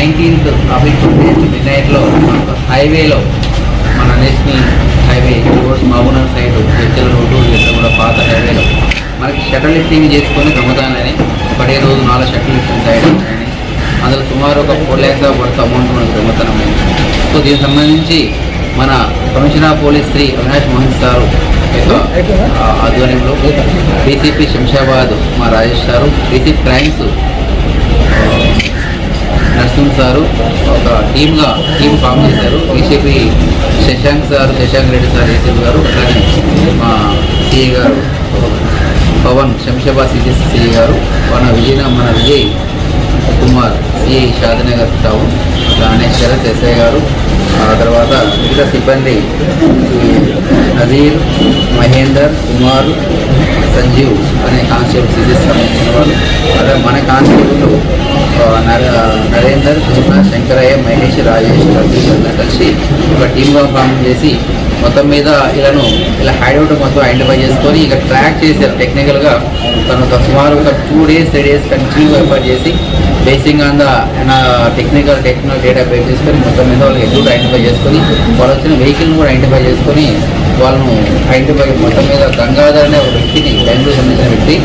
19th traffic మిడ్నైట్లో హైవేలో మన national highway towards Mahabubnagar side చర్చల రోడ్డు ఇట్లా కూడా పాత హైవేలో మనకి షటర్ లిఫ్టింగ్ చేసుకొని దొంగతనాలని ఒకటే రోజు 4 షటర్ లిఫ్టింగ్ చేయడం అని అందులో సుమారు ఒక 4 lakhs వర్త్ అమౌంట్ మనకు దొంగతనం అయింది. సో దీనికి సంబంధించి మన commissioner of police Shri Avinash Mohan sir యొక్క ఆధ్వర్యంలో డీసీపీ శంషాబాద్ మా Rajesh sir, DCP crimes Narsing sir ఒక టీమ్ ఫామ్ చేశారు. DCP Shashank Reddy sir ACP గారు, అట్లానే మా సిఐ గారు పవన్ శంషాబాద్ సిఐ గారు, మన విజయ్ కుమార్ సిఐ షాద్నగర్ టౌన్, అట్లానే శరత్ ఎస్ఐ గారు, ఆ తర్వాత మిగతా సిబ్బంది నజీర్, మహేందర్, కుమార్, సంజీవ్ అనే కానిస్టేబుల్ సిరీస్ సంబంధించిన వాళ్ళు, అదే మన కానిస్టేబుల్ నరేందర్, కృష్ణ, శంకరయ్య, మహేష్, రాజేష్, రవీష్ అందరూ కలిసి ఒక టీమ్గా ఫామ్ చేసి మొత్తం మీద ఇలా హైడౌట్ మొత్తం ఐడెంటిఫై చేసుకొని ఇక ట్రాక్ చేశారు. టెక్నికల్గా తను సుమారు ఒక 2 days 3 days కంటిన్యూ ఎఫర్ట్ చేసి basing on the technical data base చేసుకొని మొత్తం మీద వాళ్ళకి ఎదురు ఐడెంటిఫై చేసుకొని వాళ్ళు వచ్చిన వెహికల్ని కూడా ఐడెంటిఫై చేసుకొని వాళ్ళను ఐడెంటిఫై మొత్తం మీద గంగాధర్ అనే ఒక వ్యక్తిని బెంగళూరు సంబంధించిన వ్యక్తి,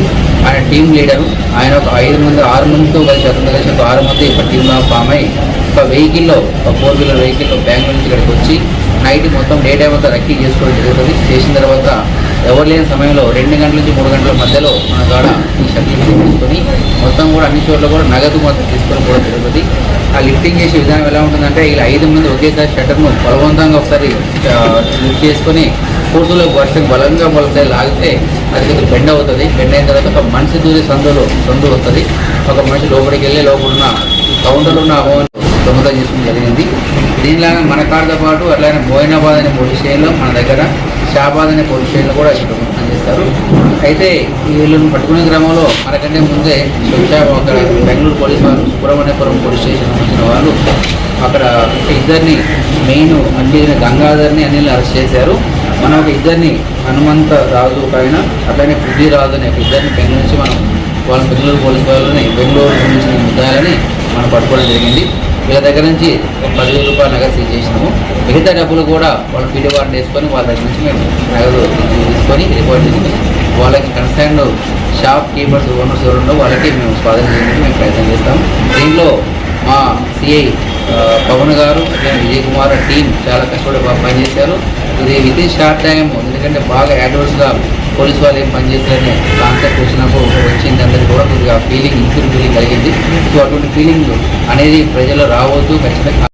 ఆయన టీమ్ లీడరు, ఆయన ఒక 6 మందితో కలిసి అతను కలిసి ఒక 6 మంది ఒక టీమ్గా ఫామ్ అయ్యి ఒక వెహికల్లో, ఒక 4-wheeler వెహికల్లో బెంగళూరు నుంచి ఇక్కడికి వచ్చి నైట్ మొత్తం డే టైం అంతా రెక్కీ చేసుకోవడం జరుగుతుంది. చేసిన తర్వాత ఎవరు లేని సమయంలో 2 గంటల నుంచి 3 గంటల మధ్యలో మన కాడ ఈ షటిల్ తీసుకొని మొత్తం కూడా అన్ని చోట్ల కూడా నగదు మొత్తం తీసుకొని కూడా జరుగుతుంది. ఆ లిఫ్టింగ్ చేసే విధానం ఎలా ఉంటుందంటే ఇలా 5 మంది ఒకేసారి షట్టర్ను బలవంతంగా ఒకసారి లిఫ్ట్ చేసుకొని ఫోర్సులో వర్షం బలంగా మొలసారి లాగితే అది కొంచెం బెండ్ అవుతుంది. బెండ్ అయిన తర్వాత ఒక మనిషి దూరి సందు వస్తుంది. ఒక మనిషి లోపలికి వెళ్ళి లోపల ఉన్న కౌంటర్లో ఉన్న అమౌంట్ దొంగతనం చేసుకోవడం జరిగింది. దీనిలాగా మన కాడతో పాటు అట్లానే మోయినాబాద్ అనే పోలీస్ స్టేషన్లో, మన దగ్గర షాబాద్ అనే పోలీస్ స్టేషన్లో కూడా ఈ దొంగతనం చేస్తారు. అయితే వీళ్ళని పట్టుకునే క్రమంలో మనకంటే ముందే అక్కడ బెంగళూరు పోలీస్ వాళ్ళు, సుబ్రహ్మణ్యపురం పోలీస్ స్టేషన్ వచ్చిన వాళ్ళు అక్కడ ఇద్దరిని మెయిన్ అడ్డీన గంగాధర్ని అనిల్ని అరెస్ట్ చేశారు. మనం ఒక ఇద్దరిని హనుమంత రాజు పైన అట్లానే పుద్ది రాజు అనే ఒక ఇద్దరిని బెంగళూరు నుంచి మనం వాళ్ళ బెంగళూరు పోలీస్ వాళ్ళని బెంగళూరు నుంచి ముద్దాలని మనం పట్టుకోవడం జరిగింది. వీళ్ళ దగ్గర నుంచి ఒక 10,000 రూపాయలు నగదు సీజ్ చేసినాము. మిగతా డబ్బులు కూడా వాళ్ళ వీడియో వార్డు వేసుకొని వాళ్ళ దగ్గర నుంచి మేము నగదు తీసుకొని రిపోర్ట్ చేసుకుని వాళ్ళకి కన్సర్న్ షాప్ కీపర్స్, ఓనర్స్ ఎవరుండో వాళ్ళకి మేము స్వాధీనం చేయడానికి మేము ప్రయత్నం చేస్తాం. దీంట్లో మా సిఐ పవన్ గారు, విజయ్ కుమార్ టీం చాలా కష్టపడి పనిచేశారు. ఇది వితిన్ షార్ట్ టైం, ఎందుకంటే బాగా అడ్వాన్స్గా పోలీసు వాళ్ళు ఏం పనిచేస్తారనే కాన్సెప్ట్ వచ్చినప్పుడు వచ్చింది. అందరికీ కూడా కొద్దిగా ఇంప్యూర్ ఫీలింగ్ కలిగింది. సో అటువంటి ఫీలింగ్ అనేది ప్రజలు రావద్దు ఖచ్చితంగా.